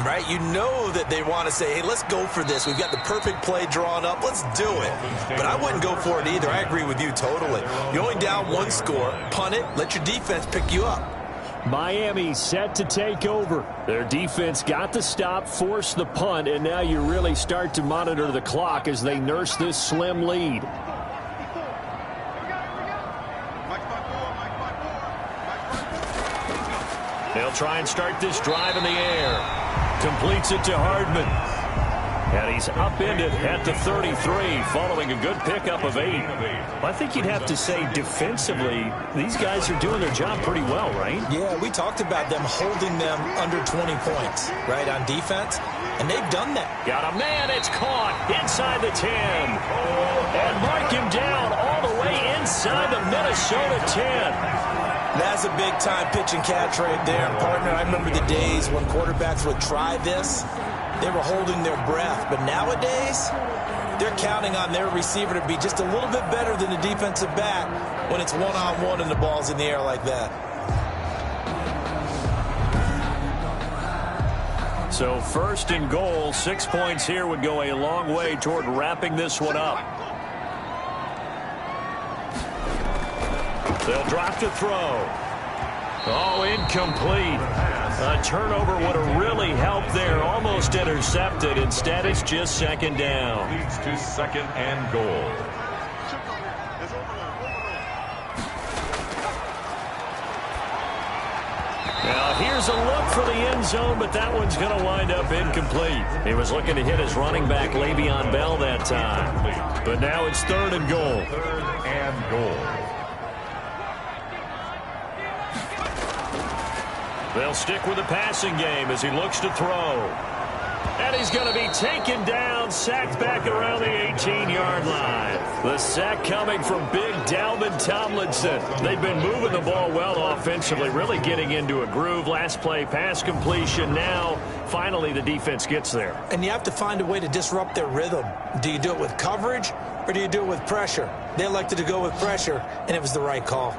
Speaker 3: right? You know that they want to say, hey, let's go for this. We've got the perfect play drawn up. Let's do it. But I wouldn't go for it either. I agree with you totally. You're only down 1 score. Punt it. Let your defense pick you up.
Speaker 2: Miami set to take over. Their defense got the stop, forced the punt, and now you really start to monitor the clock as they nurse this slim lead. They'll try and start this drive in the air. Completes it to Hardman. And he's upended at the 33 following a good pickup of 8. I think you'd have to say defensively, these guys are doing their job pretty well, right?
Speaker 3: Yeah, we talked about them holding them under 20 points, right, on defense, and they've done that.
Speaker 2: Got a man, it's caught inside the 10. And mark him down all the way inside the Minnesota 10.
Speaker 3: That's a big-time pitch and catch right there, partner. I remember the days when quarterbacks would try this. They were holding their breath. But nowadays, they're counting on their receiver to be just a little bit better than the defensive back when it's one-on-one and the ball's in the air like that.
Speaker 2: So 1st and goal, 6 points here would go a long way toward wrapping this one up. They'll drop to throw. Oh, incomplete. A turnover would have really helped there. Almost intercepted. Instead, it's just 2nd down.
Speaker 1: Leads to 2nd and goal.
Speaker 2: Now, here's a look for the end zone, but that one's going to wind up incomplete. He was looking to hit his running back, Le'Veon Bell, that time. But now it's 3rd and goal.
Speaker 1: 3rd and goal.
Speaker 2: They'll stick with the passing game as he looks to throw. And he's going to be taken down, sacked back around the 18-yard line. The sack coming from big Dalvin Tomlinson. They've been moving the ball well offensively, really getting into a groove. Last play, pass completion. Now, finally, the defense gets there.
Speaker 3: And you have to find a way to disrupt their rhythm. Do you do it with coverage or do you do it with pressure? They elected to go with pressure, and it was the right call.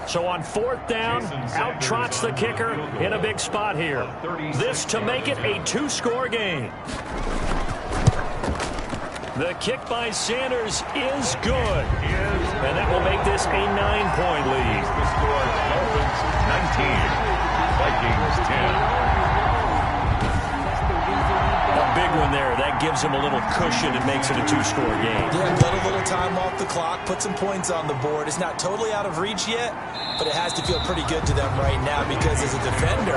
Speaker 2: So on 4th down, out trots the kicker in a big spot here. This to make it a 2-score game. The kick by Sanders is good. And that will make this a 9-point lead.
Speaker 1: The score, Dolphins 19, Vikings 10.
Speaker 2: A big one there. That gives them a little cushion and makes it a 2-score game.
Speaker 3: Yeah, let a little time off the clock, put some points on the board. It's not totally out of reach yet, but it has to feel pretty good to them right now because as a defender,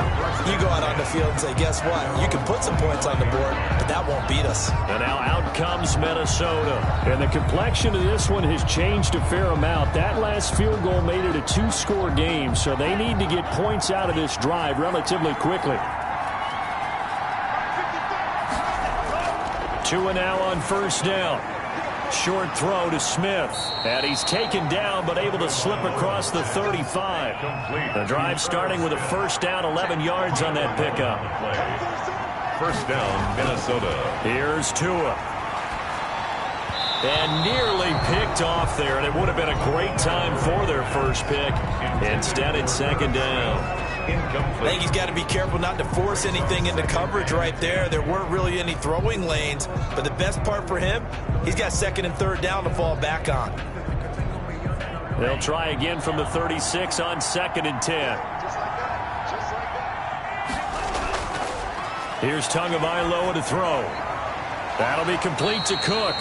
Speaker 3: you go out on the field and say, guess what? You can put some points on the board, but that won't beat us.
Speaker 2: And now out comes Minnesota. And the complexion of this one has changed a fair amount. That last field goal made it a 2-score game, so they need to get points out of this drive relatively quickly. 2 and now on 1st down. Short throw to Smith. And he's taken down but able to slip across the 35. The drive starting with a 1st down, 11 yards on that pickup.
Speaker 1: 1st down, Minnesota.
Speaker 2: Here's Tua. And nearly picked off there, and it would have been a great time for their first pick. Instead, it's 2nd down.
Speaker 3: I think he's got to be careful not to force anything into coverage right there. There weren't really any throwing lanes, but the best part for him, he's got 2nd and 3rd down to fall back on.
Speaker 2: They'll try again from the 36 on 2nd and 10. Here's Tagovailoa to throw. That'll be complete to Cook.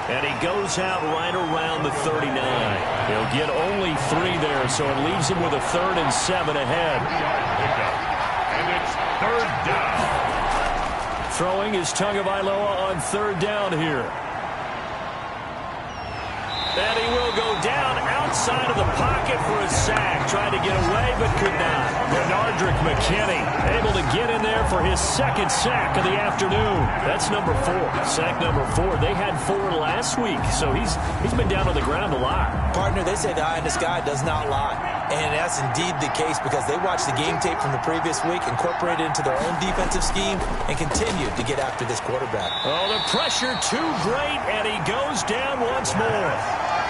Speaker 2: And he goes out right around the 39. He'll get only 3 there, so it leaves him with a 3rd and 7 ahead.
Speaker 1: And it's 3rd down.
Speaker 2: Throwing is Tagovailoa on 3rd down here. And he will go down outside of the pocket for a sack. Tried to get away, but could not. Bernardrick McKinney able to get in there for his 2nd sack of the afternoon. That's number 4. Sack number 4. They had 4 last week, so he's been down on the ground a lot.
Speaker 3: Partner, they say the eye in the sky does not lie. And that's indeed the case because they watched the game tape from the previous week, incorporated it into their own defensive scheme, and continued to get after this quarterback.
Speaker 2: Oh, the pressure too great, and he goes down once more.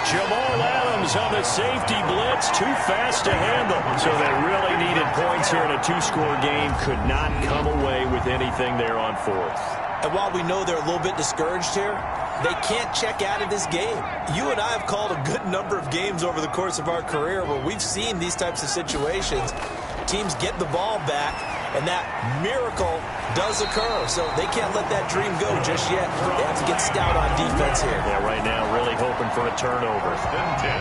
Speaker 2: Jamal Adams on the safety blitz, too fast to handle. So they really needed points here in a 2-score game. Could not come away with anything there on 4th.
Speaker 3: And while we know they're a little bit discouraged here, they can't check out of this game. You and I have called a good number of games over the course of our career where we've seen these types of situations. Teams get the ball back, and that miracle does occur. So they can't let that dream go just yet. They have to get stout on defense here.
Speaker 2: Yeah, right now really hoping for a turnover.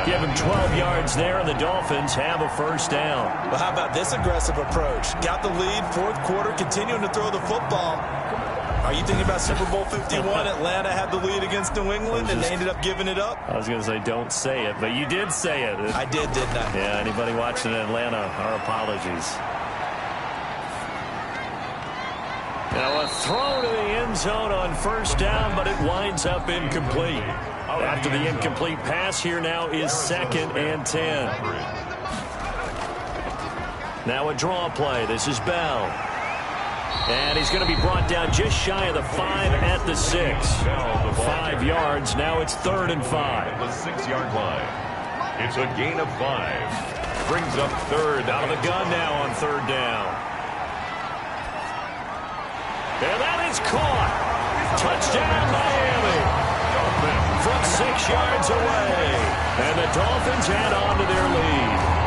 Speaker 2: Give him 12 yards there, and the Dolphins have a 1st down.
Speaker 3: Well, how about this aggressive approach? Got the lead, 4th quarter, continuing to throw the football. Are you thinking about Super Bowl 51? Atlanta had the lead against New England, and they ended up giving it up?
Speaker 2: I was going to say don't say it, but you did say it.
Speaker 3: I did, didn't I?
Speaker 2: Yeah, anybody watching in Atlanta, our apologies. Now a throw to the end zone on 1st down, but it winds up incomplete. After the incomplete pass, here now is 2nd and 10. Now a draw play. This is Bell. And he's going to be brought down just shy of the 5 at the 6. 5 yards. Now it's 3rd and 5.
Speaker 1: The 6-yard line. It's a gain of 5. Brings up 3rd.
Speaker 2: Out of the gun now on 3rd down. And that is caught. Touchdown, Miami. From 6 yards away. And the Dolphins add on to their lead.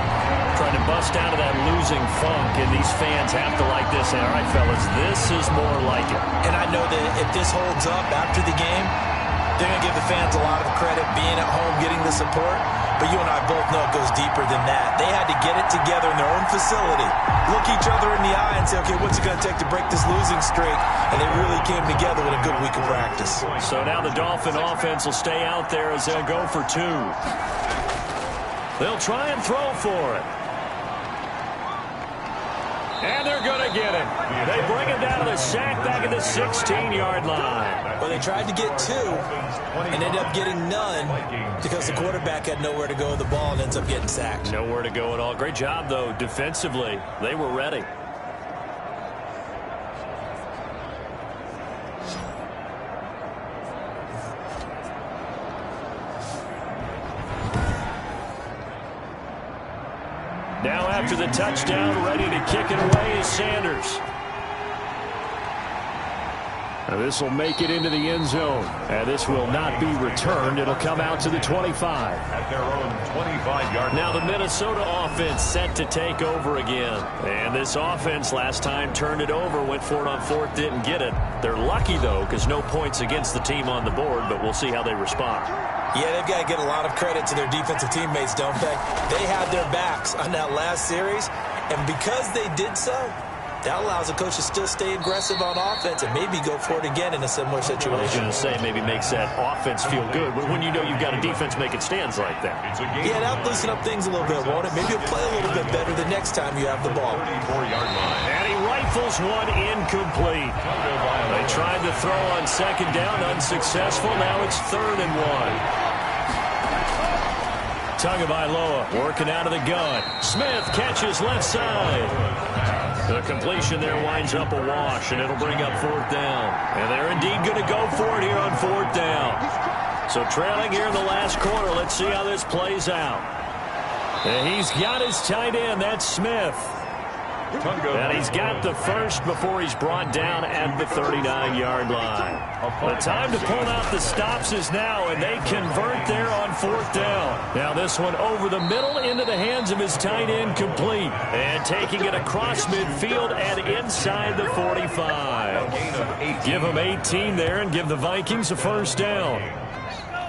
Speaker 2: Trying to bust out of that losing funk, and these fans have to like this. All right, fellas, this is more like it.
Speaker 3: And I know that if this holds up after the game, they're going to give the fans a lot of credit being at home, getting the support. But you and I both know it goes deeper than that. They had to get it together in their own facility, look each other in the eye and say, okay, what's it going to take to break this losing streak? And they really came together with a good week of practice.
Speaker 2: So now the Dolphin offense will stay out there as they'll go for 2. They'll try and throw for it. And they're going to get him. They bring him down to the sack back at the 16-yard line.
Speaker 3: Well, they tried to get 2 and ended up getting none because the quarterback had nowhere to go with the ball and ends up getting sacked.
Speaker 2: Nowhere to go at all. Great job, though, defensively. They were ready. Now after the touchdown, ready to kick it away is Sanders. Now this will make it into the end zone. And this will not be returned. It'll come out to the 25.
Speaker 1: At their own 25-yard line.
Speaker 2: Now the Minnesota offense set to take over again. And this offense last time turned it over, went for it on 4th, didn't get it. They're lucky, though, because no points against the team on the board, but we'll see how they respond.
Speaker 3: Yeah, they've got to get a lot of credit to their defensive teammates, don't they? They had their backs on that last series, and because they did so, that allows the coach to still stay aggressive on offense and maybe go for it again in a similar situation.
Speaker 2: I was going to say, maybe makes that offense feel good when you know you've got a defense making stands like that.
Speaker 3: Yeah, that'll loosen up things a little bit, won't it? Maybe you'll play a little bit better the next time you have the ball.
Speaker 1: 34-yard line.
Speaker 2: And he rifles one incomplete. They tried to throw on 2nd down, unsuccessful. Now it's 3rd and 1. Tagovailoa working out of the gun. Smith catches left side. The completion there winds up a wash, and it'll bring up 4th down. And they're indeed going to go for it here on 4th down. So trailing here in the last quarter, let's see how this plays out. And he's got his tight end, that's Smith. And he's got the first before he's brought down at the 39-yard line. The time to pull out the stops is now, and they convert there on 4th down. Now this one over the middle into the hands of his tight end, complete. And taking it across midfield and inside the 45. Give him 18 there and give the Vikings a first down.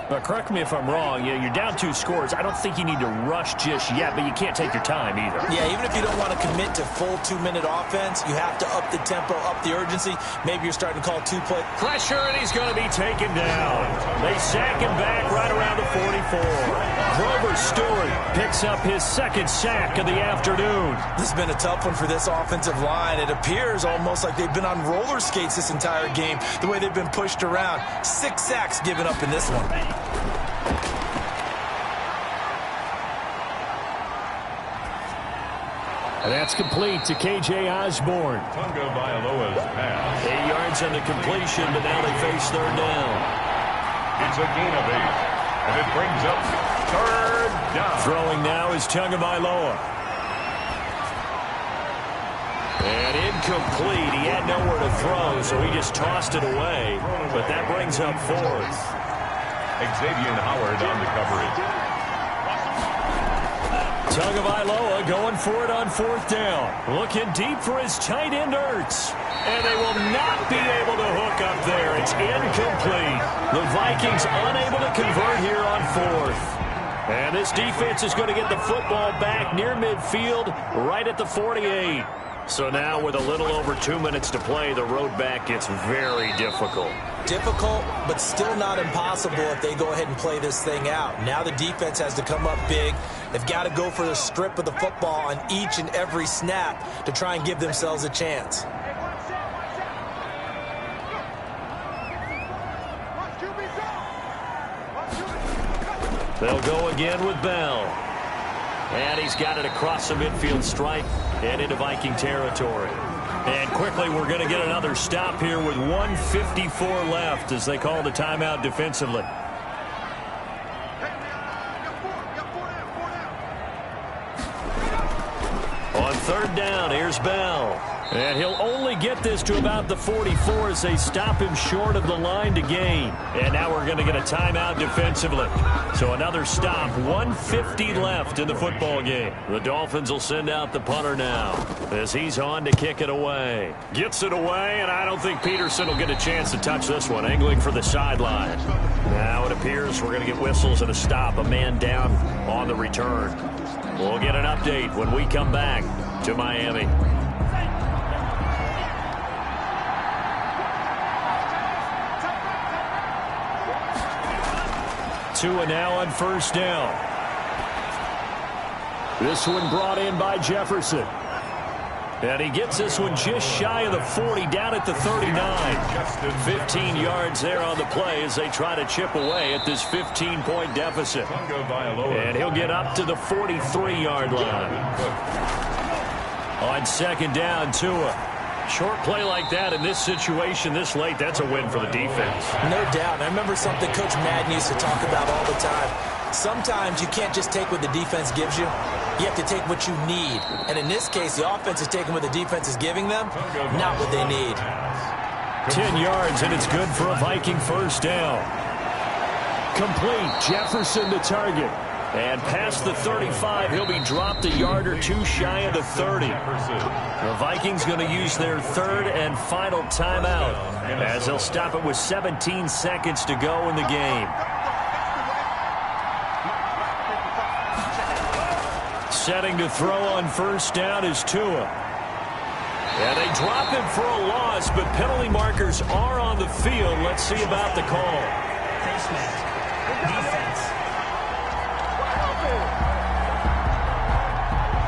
Speaker 2: But correct me if I'm wrong, you're down 2 scores. I don't think you need to rush just yet, but you can't take your time either.
Speaker 3: Yeah, even if you don't want to commit to full 2-minute offense, you have to up the tempo, up the urgency. Maybe you're starting to call 2-play.
Speaker 2: Pressure, and he's going to be taken down. They sack him back right around the 44. Grover Stewart picks up his 2nd sack of the afternoon.
Speaker 3: This has been a tough one for this offensive line. It appears almost like they've been on roller skates this entire game, the way they've been pushed around. 6 sacks given up in this one.
Speaker 2: And that's complete to K.J. Osborne.
Speaker 1: Tagovailoa's pass.
Speaker 2: 8 yards on the completion, but now they face 3rd down.
Speaker 1: It's a gain of 8. And it brings up 3rd down.
Speaker 2: Throwing now is Tagovailoa. And incomplete. He had nowhere to throw, so he just tossed it away. But that brings up 4th.
Speaker 1: Xavier Howard on the coverage.
Speaker 2: Tagovailoa going for it on 4th down. Looking deep for his tight end, Ertz. And they will not be able to hook up there. It's incomplete. The Vikings unable to convert here on 4th. And this defense is going to get the football back near midfield, right at the 48. So now with a little over 2 minutes to play, the road back gets very difficult.
Speaker 3: Difficult, but still not impossible if they go ahead and play this thing out. Now the defense has to come up big. They've got to go for the strip of the football on each and every snap to try and give themselves a chance.
Speaker 2: They'll go again with Bell. And he's got it across the midfield stripe and into Viking territory. And quickly, we're going to get another stop here with 1:54 left as they call the timeout defensively. On 3rd down, here's Bell. And he'll only get this to about the 44 as they stop him short of the line to gain. And now we're going to get a timeout defensively. So another stop, 1:50 left in the football game. The Dolphins will send out the punter now as he's on to kick it away. Gets it away, and I don't think Peterson will get a chance to touch this one, angling for the sideline. Now it appears we're going to get whistles and a stop, a man down on the return. We'll get an update when we come back to Miami. Tua now on 1st down. This one brought in by Jefferson. And he gets this one just shy of the 40, down at the 39. 15 yards there on the play as they try to chip away at this 15-point deficit. And he'll get up to the 43-yard line. On second down, Tua. Short play like that in this situation this late, that's a win for the defense.
Speaker 3: No doubt. I remember something Coach Madden used to talk about all the time. Sometimes you can't just take what the defense gives you. You have to take what you need. And in this case, the offense is taking what the defense is giving them, not what they need.
Speaker 2: 10 yards, and it's good for a Viking first down. Complete. Jefferson the target. And past the 35, he'll be dropped a yard or two shy of the 30. The Vikings going to use their third and final timeout as they'll stop it with 17 seconds to go in the game. Setting to throw on first down is Tua. And they drop him for a loss, but penalty markers are on the field. Let's see about the call.
Speaker 5: Face mask. Defense.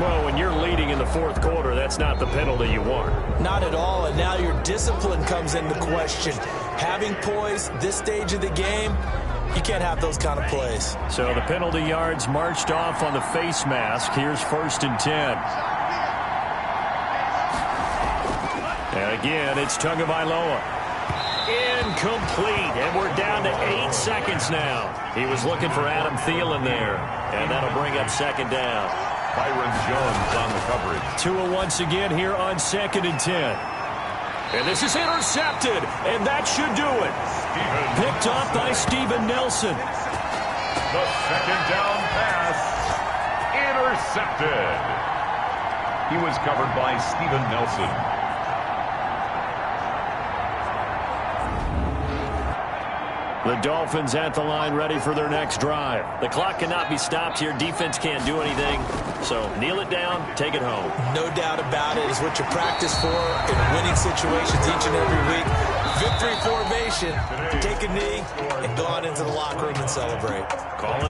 Speaker 2: Well, when you're leading in the fourth quarter, that's not the penalty you want.
Speaker 3: Not at all, and now your discipline comes into question. Having poise this stage of the game, you can't have those kind of plays.
Speaker 2: So the penalty yards marched off on the face mask. Here's first and 10. And again, it's Tagovailoa. Incomplete, and we're down to 8 seconds now. He was looking for Adam Thielen there, and that'll bring up second down.
Speaker 1: Byron Jones on the coverage.
Speaker 2: Tua once again here on second and 10. And this is intercepted, and that should do it. Picked off by Steven Nelson.
Speaker 1: The second down pass. Intercepted. He was covered by Steven Nelson.
Speaker 2: The Dolphins at the line ready for their next drive. The clock cannot be stopped here. Defense can't do anything. So kneel it down, take it home.
Speaker 3: No doubt about it. It's what you practice for in winning situations each and every week. Victory formation. Take a knee and go on into the locker room and celebrate.
Speaker 2: Call it.